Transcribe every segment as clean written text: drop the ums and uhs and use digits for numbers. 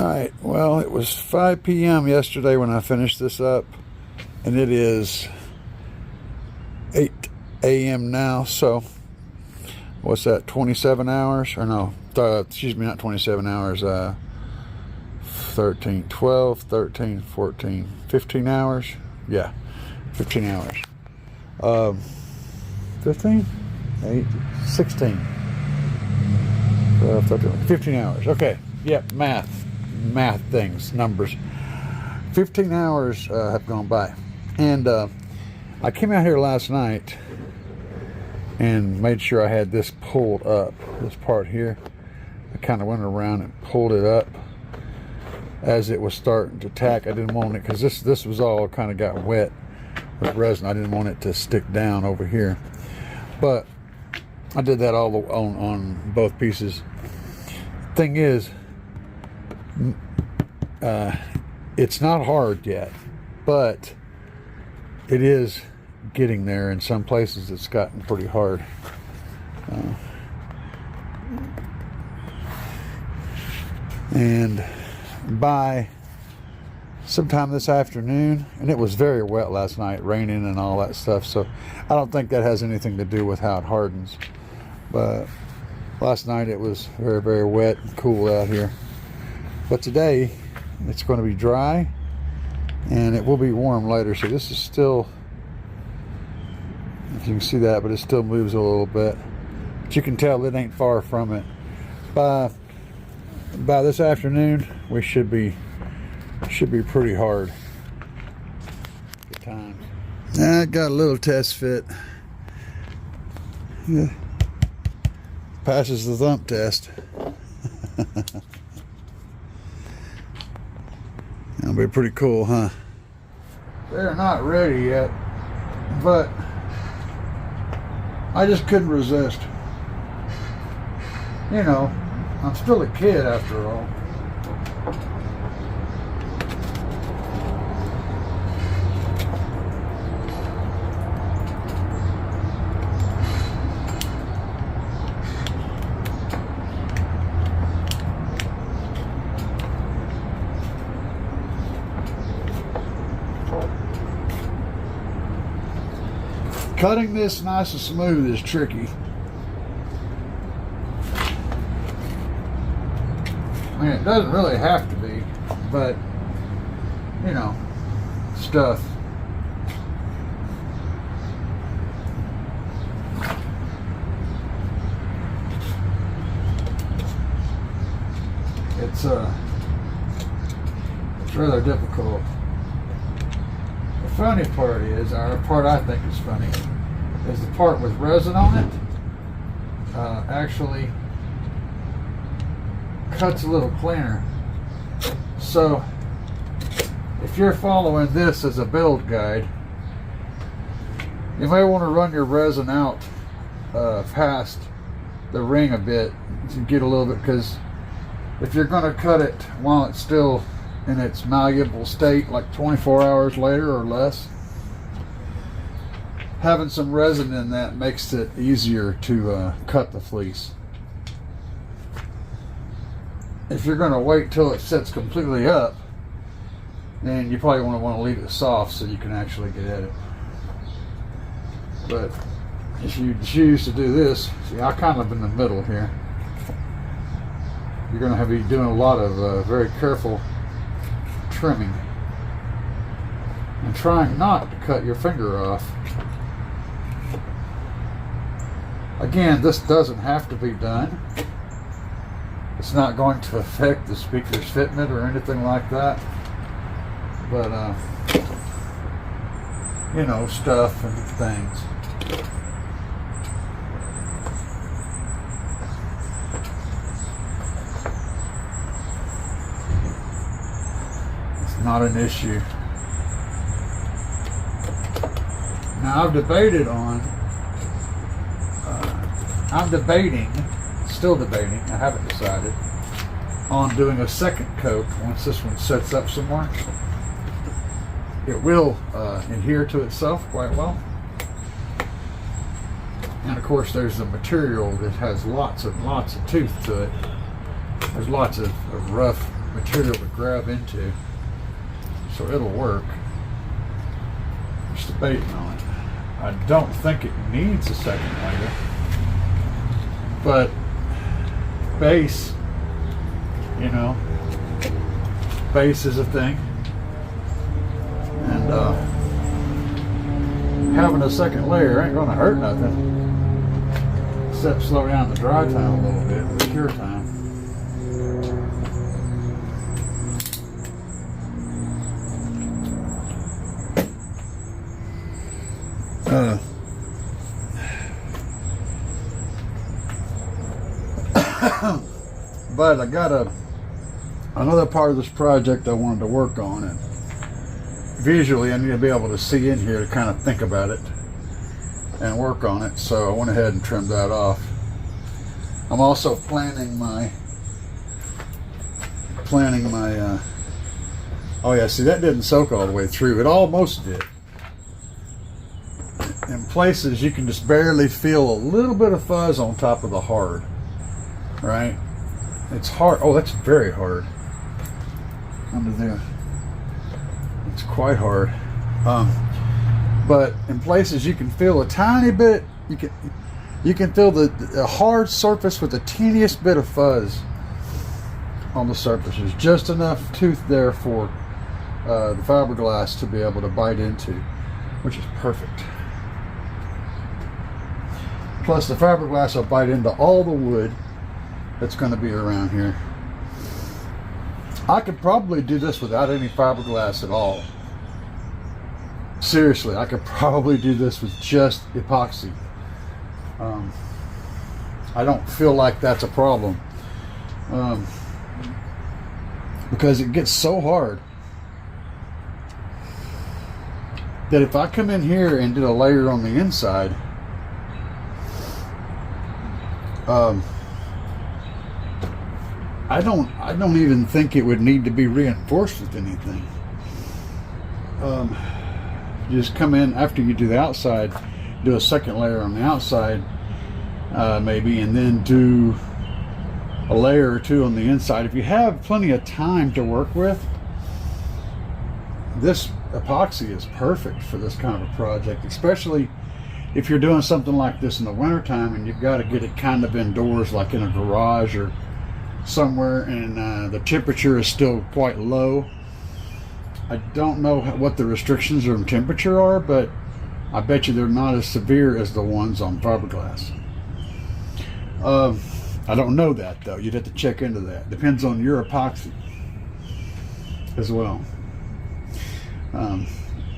Alright, well, it was 5 p.m. yesterday when I finished this up, and it is 8 a.m. now, so what's that, 27 hours? Or no, excuse me, not 27 hours, 13, 12, 13, 14, 15 hours? Yeah, 15 hours. 15? 8, 16. 12, 13, 15 hours. Okay, yep, math things, numbers. 15 hours have gone by. And I came out here last night and made sure I had this pulled up, this part here. I kind of went around and pulled it up as it was starting to tack. I didn't want it, because this was all kind of got wet with resin. I didn't want it to stick down over here. But I did that all on both pieces. Thing is, it's not hard yet, but it is getting there. In some places it's gotten pretty hard. And by sometime this afternoon, and it was very wet last night, raining and all that stuff, so I don't think that has anything to do with how it hardens. But last night it was very, very wet and cool out here. But today it's going to be dry and it will be warm later. So this is still, if you can see that, but it still moves a little bit. But you can tell it ain't far from it. By this afternoon, we should be pretty hard. Good times. I got a little test fit. Yeah. Passes the thump test. That'll be pretty cool, huh? They're not ready yet, but I just couldn't resist. You know, I'm still a kid after all. Cutting this nice and smooth is tricky. I mean, it doesn't really have to be, but, you know, stuff. It's rather difficult. The funny part is, or the part I think is funny, is the part with resin on it actually cuts a little cleaner. So if you're following this as a build guide, you may want to run your resin out past the ring a bit to get a little bit, because if you're going to cut it while it's still in its malleable state, like 24 hours later or less, having some resin in that makes it easier to cut the fleece. If you're going to wait till it sets completely up, then you probably want to leave it soft so you can actually get at it. But if you choose to do this, see, I'm kind of in the middle here. You're going to be doing a lot of very careful trimming and trying not to cut your finger off. Again, this doesn't have to be done. It's not going to affect the speaker's fitment or anything like that. But, you know, stuff and things. It's not an issue. Now, still debating, I haven't decided, on doing a second coat once this one sets up some more. It will adhere to itself quite well. And of course there's the material that has lots and lots of tooth to it. there's lots of rough material to grab into, so it'll work. Just debating on it. I don't think it needs a second layer, but base, you know, base is a thing, and having a second layer ain't gonna hurt nothing, except slow down the dry time a little bit, the cure time. But I got another part of this project I wanted to work on, and visually I need to be able to see in here to kind of think about it and work on it, so I went ahead and trimmed that off. I'm also planning my oh yeah, see, that didn't soak all the way through. It almost did. In places you can just barely feel a little bit of fuzz on top of the hard, right? It's hard. Oh, that's very hard under there. It's quite hard. But in places you can feel a tiny bit. You can feel the hard surface with the teeniest bit of fuzz on the surfaces. Just enough tooth there for the fiberglass to be able to bite into, which is perfect. Plus the fiberglass will bite into all the wood that's going to be around here. I could probably do this without any fiberglass at all. Seriously, I could probably do this with just epoxy. I don't feel like that's a problem, because it gets so hard that if I come in here and did a layer on the inside, I don't even think it would need to be reinforced with anything. You just come in after you do the outside, do a second layer on the outside, maybe, and then do a layer or two on the inside. If you have plenty of time to work with, this epoxy is perfect for this kind of a project, especially if you're doing something like this in the wintertime and you've got to get it kind of indoors, like in a garage or somewhere, and the temperature is still quite low. I don't know what the restrictions on temperature are, but I bet you they're not as severe as the ones on fiberglass. I don't know that, though. You'd have to check into that. Depends on your epoxy as well.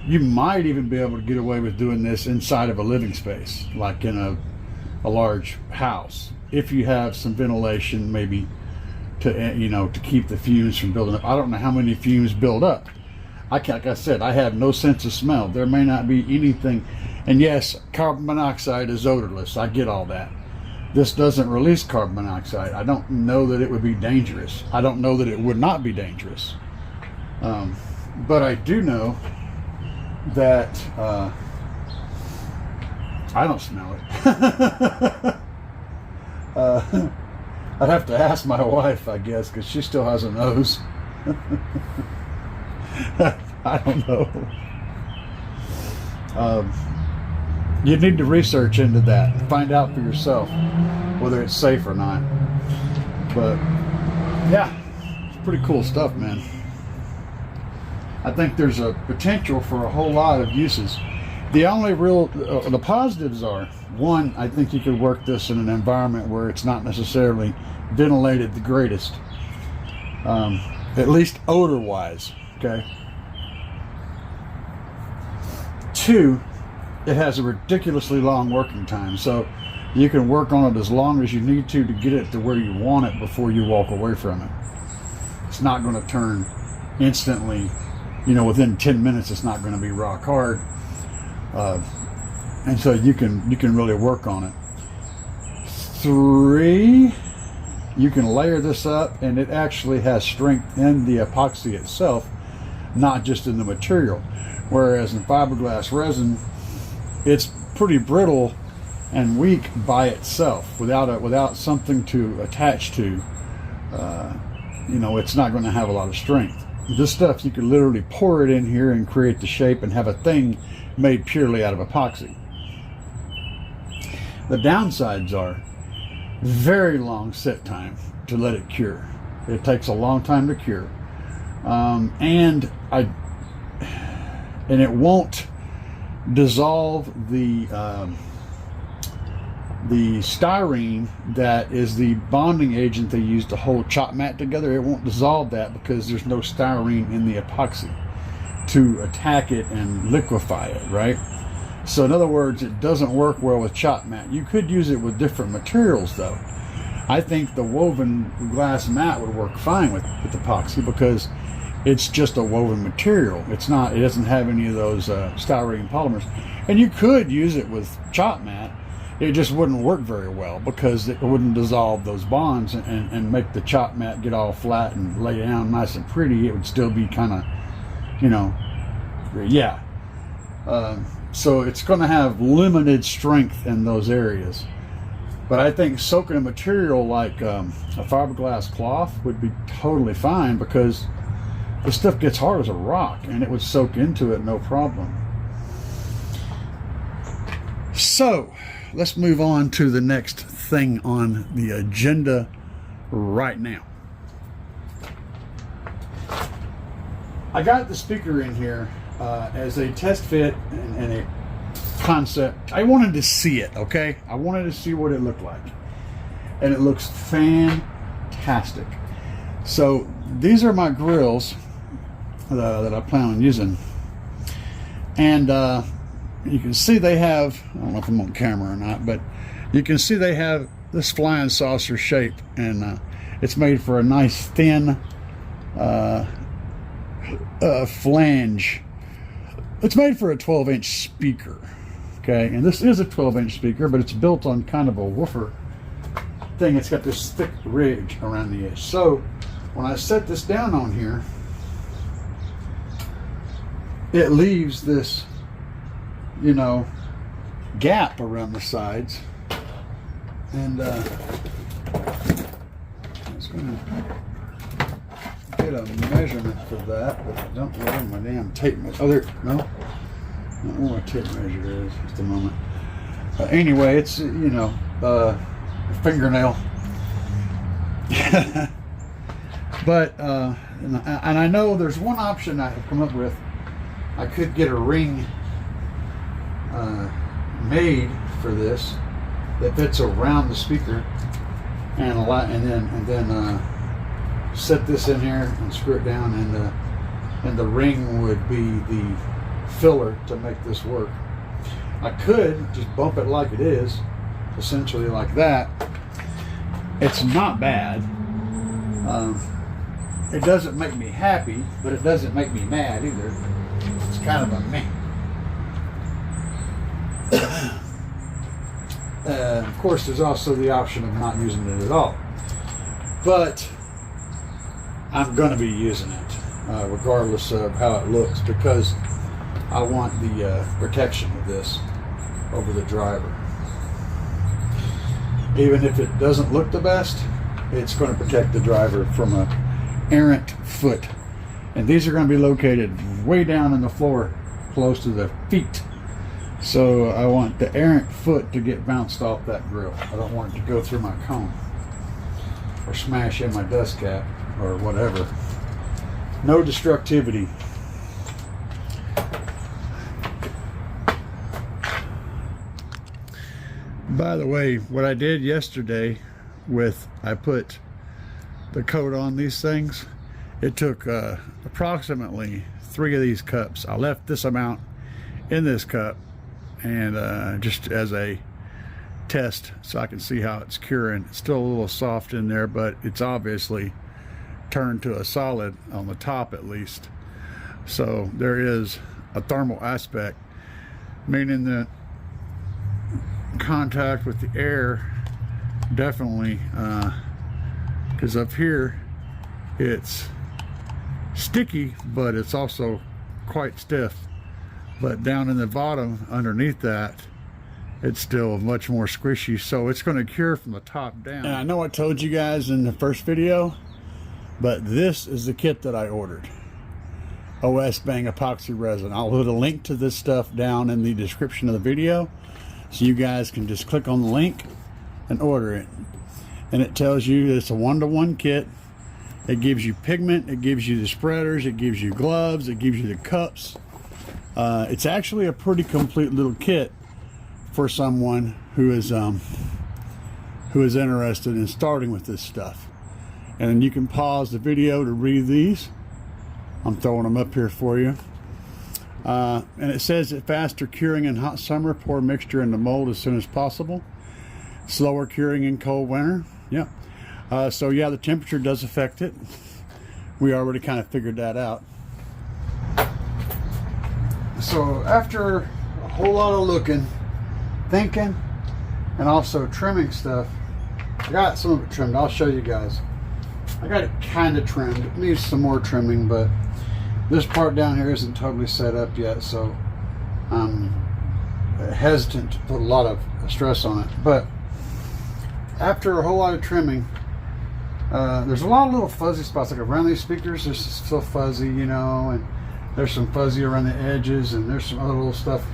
You might even be able to get away with doing this inside of a living space, like in a large house, if you have some ventilation, maybe to keep the fumes from building up. I don't know how many fumes build up. Like I said, I have no sense of smell. There may not be anything, and yes, carbon monoxide is odorless. I get all that. This doesn't release carbon monoxide. I don't know that it would be dangerous. I don't know that it would not be dangerous. But I do know that I don't smell it. I'd have to ask my wife, I guess, because she still has a nose. I don't know. You need to research into that. Find out for yourself whether it's safe or not. But yeah, it's pretty cool stuff, man. I think there's a potential for a whole lot of uses. The only real, the positives are, one, I think you could work this in an environment where it's not necessarily ventilated the greatest, at least odor-wise, okay? Two, it has a ridiculously long working time, so you can work on it as long as you need to get it to where you want it before you walk away from it. It's not going to turn instantly, within 10 minutes it's not going to be rock hard. And so you can really work on it. Three, you can layer this up, and it actually has strength in the epoxy itself, not just in the material. Whereas in fiberglass resin, it's pretty brittle and weak by itself, without something to attach to. you know, it's not going to have a lot of strength. This stuff, you could literally pour it in here and create the shape and have a thing made purely out of epoxy. The downsides are very long set time to let it cure. It takes a long time to cure, and it won't dissolve the styrene that is the bonding agent they use to hold chop mat together. It won't dissolve that because there's no styrene in the epoxy to attack it and liquefy it, right? So in other words, it doesn't work well with chop mat. You could use it with different materials though. I think the woven glass mat would work fine with epoxy because it's just a woven material. It doesn't have any of those styrene polymers. And you could use it with chop mat. It just wouldn't work very well because it wouldn't dissolve those bonds and make the chop mat get all flat and lay down nice and pretty. It would still be kind of, you know, yeah. So it's going to have limited strength in those areas. But I think soaking a material like a fiberglass cloth would be totally fine because the stuff gets hard as a rock and it would soak into it no problem. So let's move on to the next thing on the agenda right now. I got the speaker in here as a test fit and a concept. I wanted to see it, okay? I wanted to see what it looked like. And it looks fantastic. So these are my grills that I plan on using. And you can see they have, I don't know if I'm on camera or not, but you can see they have this flying saucer shape, and it's made for a nice thin flange. It's made for a 12-inch speaker, okay? And this is a 12-inch speaker, but it's built on kind of a woofer thing. It's got this thick ridge around the edge. So when I set this down on here, it leaves this, you know, gap around the sides, and I was going to get a measurement for that, but I don't know where my damn tape measure. Oh, there, no, I don't know where my tape measure is. Just a moment. Anyway, it's, you know, fingernail. But and I know there's one option I have come up with. I could get a ring made for this that fits around the speaker, and then set this in here and screw it down, and the ring would be the filler to make this work. I could just bump it like it is, essentially like that. It's not bad. It doesn't make me happy, but it doesn't make me mad either. It's kind of a meh. Of course, there's also the option of not using it at all. But I'm going to be using it, regardless of how it looks, because I want the protection of this over the driver. Even if it doesn't look the best, it's going to protect the driver from an errant foot. And these are going to be located way down in the floor, close to the feet. So I want the errant foot to get bounced off that grill. I don't want it to go through my cone or smash in my dust cap or whatever. No destructivity. By the way, what I did yesterday I put the coat on these things. It took approximately 3 of these cups. I left this amount in this cup, and just as a test so I can see how it's curing. It's still a little soft in there, but it's obviously turned to a solid on the top at least. So there is a thermal aspect, meaning that contact with the air definitely, because up here it's sticky, but it's also quite stiff. But down in the bottom underneath that, it's still much more squishy. So it's going to cure from the top down. And I know I told you guys in the first video But this is the kit that I ordered. OS Bang Epoxy Resin. I'll put a link to this stuff down in the description of the video, so you guys can just click on the link and order it. And it tells you it's a 1-to-1 kit. It gives you pigment, it gives you the spreaders, it gives you gloves, it gives you the cups. It's actually a pretty complete little kit for someone who is interested in starting with this stuff. And you can pause the video to read these. I'm throwing them up here for you. And it says that faster curing in hot summer, pour mixture in the mold as soon as possible. Slower curing in cold winter. Yep. So yeah, the temperature does affect it. We already kind of figured that out. So after a whole lot of looking, thinking, and also trimming stuff, I got some of it trimmed. I'll show you guys. I got it kind of trimmed. It needs some more trimming, but this part down here isn't totally set up yet, so I'm hesitant to put a lot of stress on it. But after a whole lot of trimming, there's a lot of little fuzzy spots, like around these speakers. There's still fuzzy, you know, and there's some fuzzy around the edges, and there's some other little stuff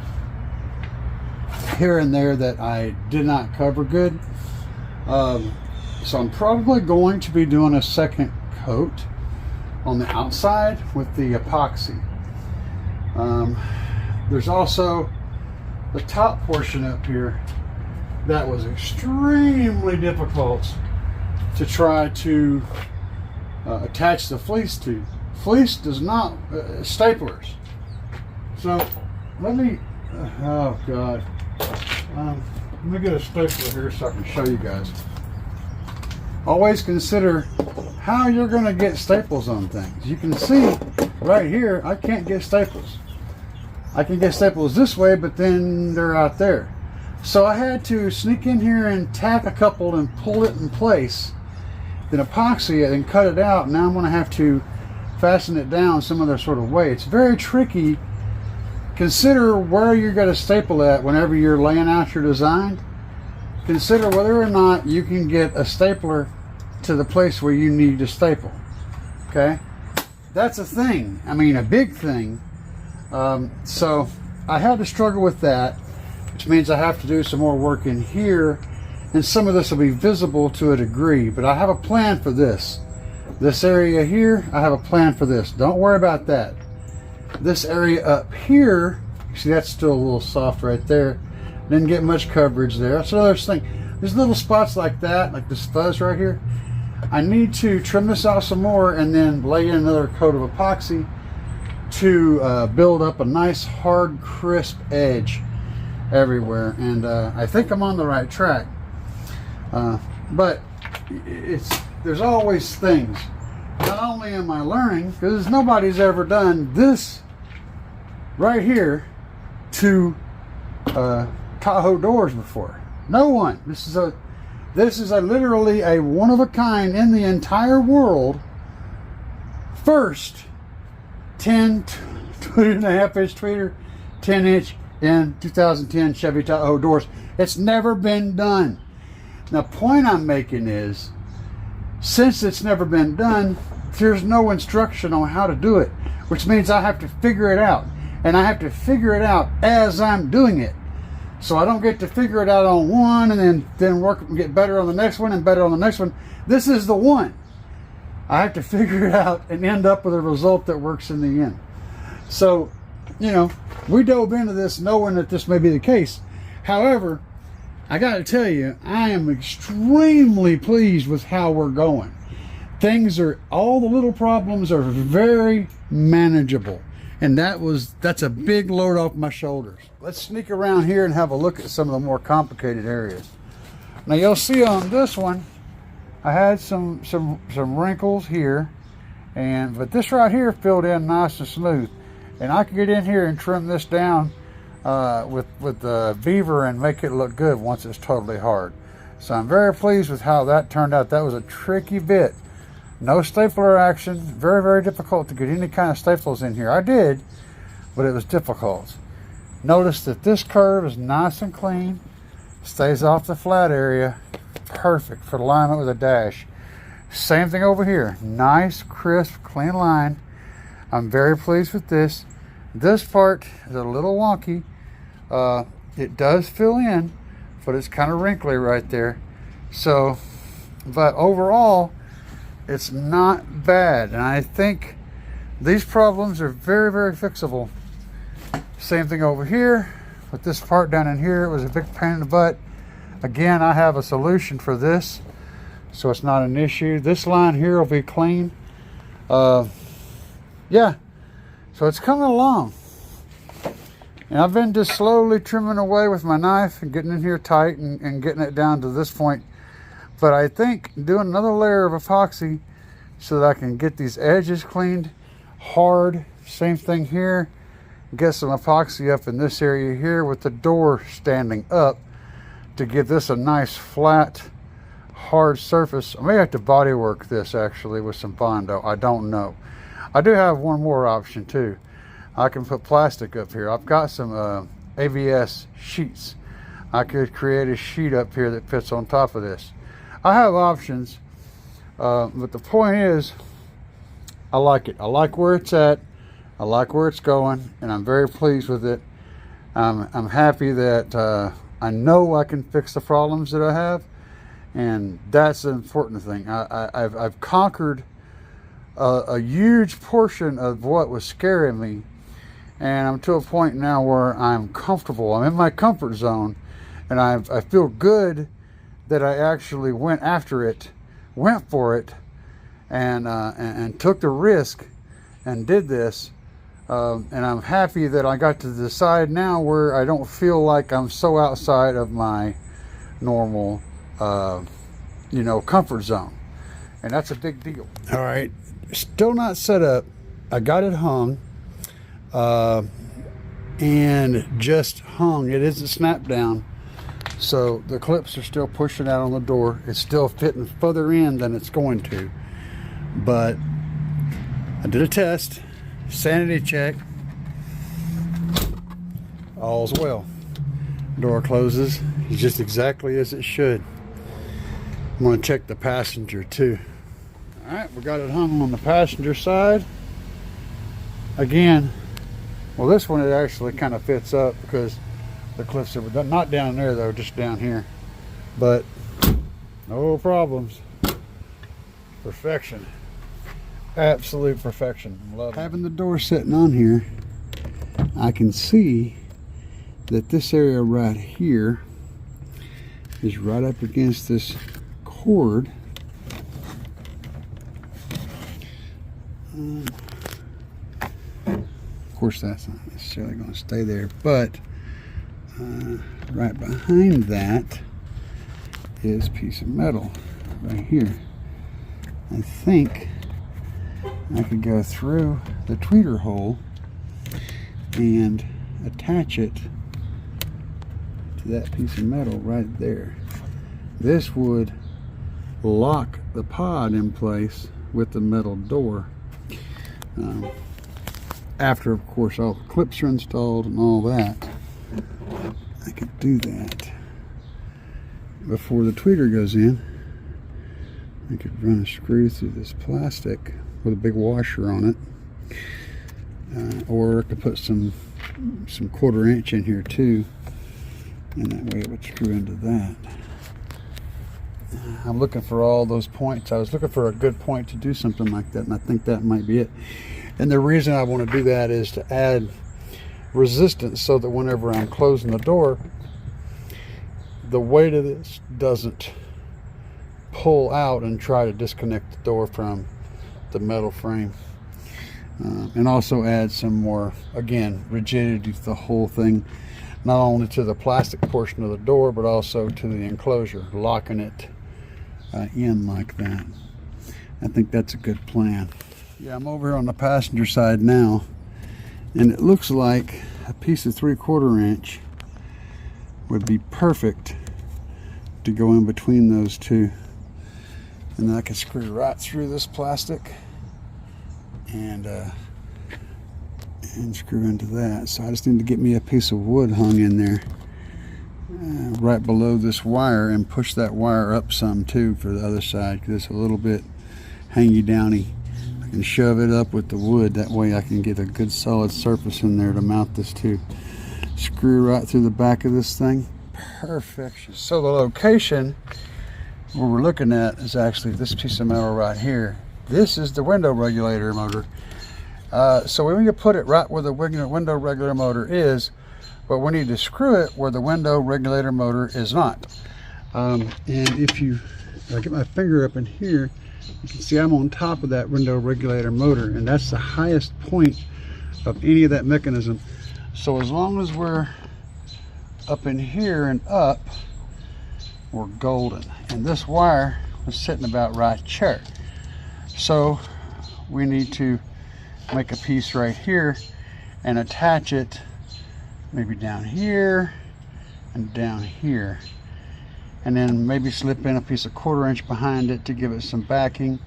here and there that I did not cover good. So I'm probably going to be doing a second coat on the outside with the epoxy. There's also the top portion up here that was extremely difficult to try to attach the fleece to. Fleece does not, staplers. So let me, oh God. Let me get a stapler here so I can show you guys. Always consider how you're going to get staples on things. You can see right here, I can't get staples. I can get staples this way, but then they're out there. So I had to sneak in here and tack a couple and pull it in place, then epoxy it and cut it out. Now I'm going to have to fasten it down some other sort of way. It's very tricky. Consider where you're going to staple at whenever you're laying out your design. Consider whether or not you can get a stapler to the place where you need to staple. Okay, that's a thing. I mean, a big thing. So I had to struggle with that, which means I have to do some more work in here, and some of this will be visible to a degree, but I have a plan for this. This area here, I have a plan for this. Don't worry about that. This area up here, see, that's still a little soft right there. Didn't get much coverage there. That's another thing. There's little spots like that, like this fuzz right here. I need to trim this out some more and then lay in another coat of epoxy to build up a nice hard crisp edge everywhere. And I think I'm on the right track. But there's always things. Not only am I learning, because nobody's ever done this right here to Tahoe doors before. No one. This is a literally a one of a kind in the entire world. First 2.5-inch tweeter, 10-inch in 2010 Chevy Tahoe doors. It's never been done. Now, the point I'm making is, since it's never been done, there's no instruction on how to do it, which means I have to figure it out, and I have to figure it out as I'm doing it. So I don't get to figure it out on one and then work and get better on the next one and better on the next one. This is the one. I have to figure it out and end up with a result that works in the end. So, you know, we dove into this knowing that this may be the case. However, I got to tell you, I am extremely pleased with how we're going. All the little problems are very manageable. And that's a big load off my shoulders. Let's sneak around here and have a look at some of the more complicated areas. Now you'll see on this one, I had some wrinkles here, but this right here filled in nice and smooth. And I can get in here and trim this down with the beaver and make it look good once it's totally hard. So I'm very pleased with how that turned out. That was a tricky bit. No stapler action. Very, very difficult to get any kind of staples in here. I did, but it was difficult. Notice that this curve is nice and clean. Stays off the flat area. Perfect for alignment with a dash. Same thing over here. Nice, crisp, clean line. I'm very pleased with this. This part is a little wonky. It does fill in, but it's kind of wrinkly right there. So, but overall, it's not bad. And I think these problems are very, very fixable. Same thing over here with this part down in here. It was a big pain in the butt. Again, I have a solution for this, so it's not an issue. This line here will be clean. Yeah, so it's coming along. And I've been just slowly trimming away with my knife and getting in here tight and getting it down to this point. But I think doing another layer of epoxy so that I can get these edges cleaned hard. Same thing here. Get some epoxy up in this area here with the door standing up to give this a nice flat hard surface. I may have to body work this actually with some Bondo. I don't know. I do have one more option too. I can put plastic up here. I've got some ABS sheets. I could create a sheet up here that fits on top of this. I have options, but the point is, I like it. I like where it's at. I like where it's going, and I'm very pleased with it. I'm happy that I know I can fix the problems that I have, and that's the important thing. I've conquered a huge portion of what was scaring me, and I'm to a point now where I'm comfortable. I'm in my comfort zone, and I feel good that I actually went after it, went for it, and took the risk and did this. And I'm happy that I got to decide now where I don't feel like I'm so outside of my normal, comfort zone. And that's a big deal. All right, still not set up. I got it hung, and just hung. It isn't snapped down. So the clips are still pushing out on the door. It's still fitting further in than it's going to. But I did a test. Sanity check. All's well. Door closes just exactly as it should. I'm going to check the passenger too. Alright, we got it hung on the passenger side. Again, well, this one it actually kind of fits up because the clips are not down there though, just down here. But no problems. Perfection. Absolute perfection. Love it. Having the door sitting on here, I can see that this area right here is right up against this cord. Of course, that's not necessarily going to stay there, but right behind that is a piece of metal right here. I think I could go through the tweeter hole and attach it to that piece of metal right there. This would lock the pod in place with the metal door. After, of course, all the clips are installed and all that, I could do that. Before the tweeter goes in, I could run a screw through this plastic with a big washer on it, or I could put some 1/4 inch in here too, and that way it would screw into that. I'm looking for all those points. I was looking for a good point to do something like that, and I think that might be it. And the reason I want to do that is to add resistance so that whenever I'm closing the door, the weight of this doesn't pull out and try to disconnect the door from the metal frame. And also add some more, again, rigidity to the whole thing, not only to the plastic portion of the door but also to the enclosure, locking it in like that. I think that's a good plan. Yeah, I'm over here on the passenger side now, and it looks like a piece of 3/4 inch would be perfect to go in between those two, and then I can screw right through this plastic and screw into that. So I just need to get me a piece of wood hung in there right below this wire and push that wire up some too for the other side, because it's a little bit hangy downy. I can shove it up with the wood, that way I can get a good solid surface in there to mount this to. Screw right through the back of this thing. Perfection. So the location where we're looking at is actually this piece of metal right here. This is the window regulator motor. So we need to put it right where the window regulator motor is, but we need to screw it where the window regulator motor is not. And if I get my finger up in here, you can see I'm on top of that window regulator motor, and that's the highest point of any of that mechanism. So as long as we're up in here and up, we're golden. And this wire was sitting about right here. So we need to make a piece right here and attach it maybe down here and down here, and then maybe slip in a piece of 1/4 inch behind it to give it some backing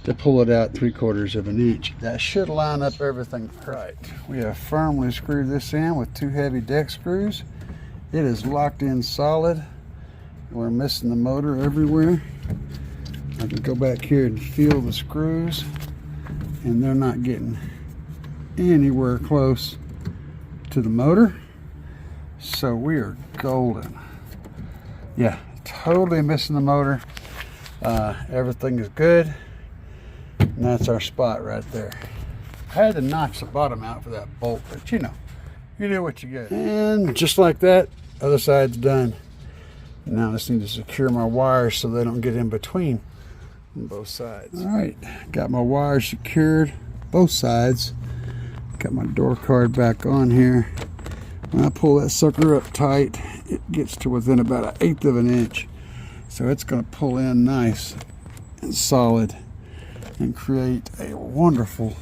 to pull it out 3/4 of an inch. That should line up everything right. We have firmly screwed this in with 2 heavy deck screws. It is locked in solid. We're missing the motor everywhere. I can go back here and feel the screws, and they're not getting anywhere close to the motor. So we are golden. Yeah, totally missing the motor. Everything is good, and that's our spot right there. I had to notch the bottom out for that bolt, but you know what you get. And just like that, other side's done. Now I just need to secure my wires so they don't get in between on both sides. All right, got my wires secured both sides. Got my door card back on here. When I pull that sucker up tight, it gets to within about 1/8 of an inch. So it's going to pull in nice and solid and create a wonderful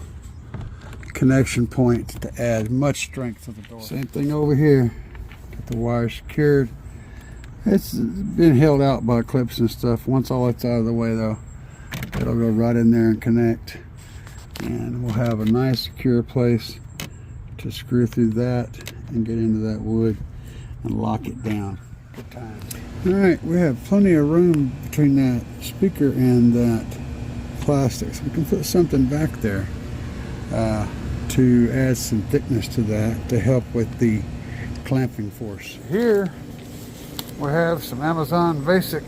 connection point to add much strength to the door. Same thing over here. Got the wire secured. It's been held out by clips and stuff. Once all that's out of the way though, it'll go right in there and connect. And we'll have a nice secure place to screw through that and get into that wood and lock it down. Good times. All right, we have plenty of room between that speaker and that plastic, so we can put something back there to add some thickness to that to help with the clamping force. Here we have some Amazon Basic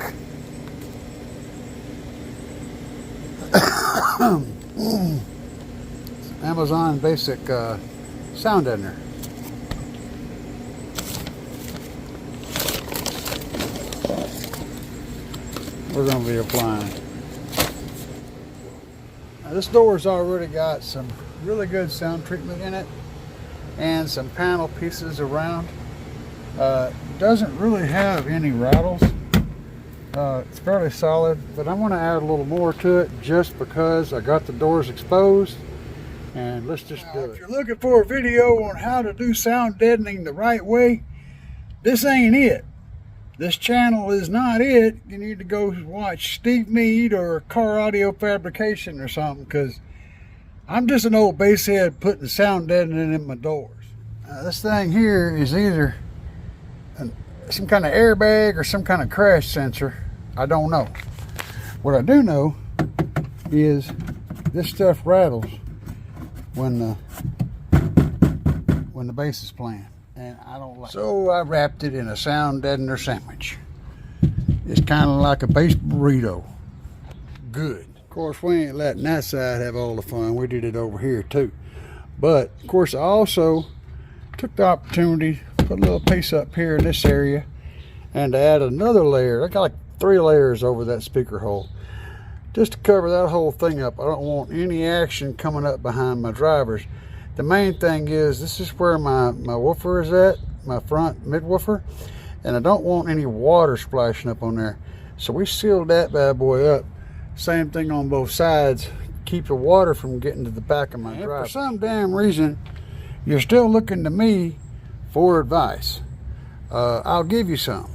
sound deadener. We're going to be applying. Now this door's already got some really good sound treatment in it and some panel pieces around. Doesn't really have any rattles. It's fairly solid, but I'm going to add a little more to it just because I got the doors exposed, and let's just do it. If you're looking for a video on how to do sound deadening the right way, this ain't it. This channel is not it. You need to go watch Steve Mead or Car Audio Fabrication or something, because I'm just an old basshead putting sound deadening in my doors. This thing here is either some kind of airbag or some kind of crash sensor. I don't know. What I do know is this stuff rattles when the bass is playing, and I don't like it. So I wrapped it in a sound deadener sandwich. It's kind of like a bass burrito. Good. Of course, we ain't letting that side have all the fun. We did it over here too. But of course, I also took the opportunity to put a little piece up here in this area and to add another layer. I got like 3 layers over that speaker hole just to cover that whole thing up. I don't want any action coming up behind my drivers. The main thing is this is where my woofer is at, my front mid woofer, and I don't want any water splashing up on there. So we sealed that bad boy up. Same thing on both sides. Keep the water from getting to the back of my driver. For some damn reason, you're still looking to me for advice. I'll give you some.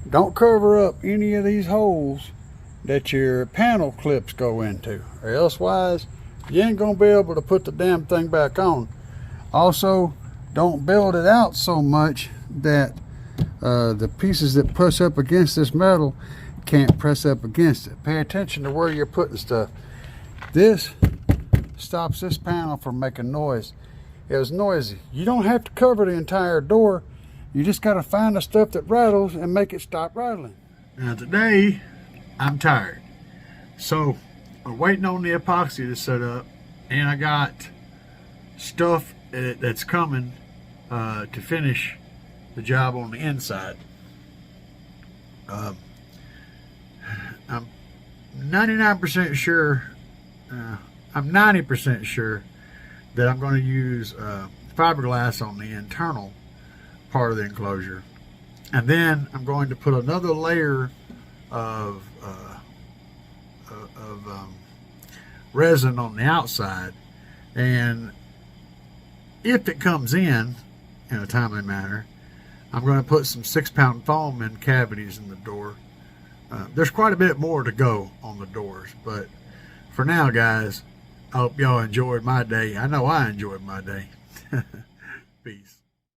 Don't cover up any of these holes that your panel clips go into, or elsewise you ain't gonna be able to put the damn thing back on. Also, don't build it out so much that the pieces that press up against this metal can't press up against it. Pay attention to where you're putting stuff. This stops this panel from making noise. It was noisy. You don't have to cover the entire door. You just got to find the stuff that rattles and make it stop rattling. Now today, I'm tired. So, I'm waiting on the epoxy to set up, and I got stuff that's coming to finish the job on the inside. I'm 99% sure, I'm 90% sure that I'm going to use fiberglass on the internal part of the enclosure, and then I'm going to put another layer of resin on the outside, and if it comes in a timely manner, I'm going to put some 6-pound foam in cavities in the door. There's quite a bit more to go on the doors, but for now, guys, I hope y'all enjoyed my day. I know I enjoyed my day. Peace.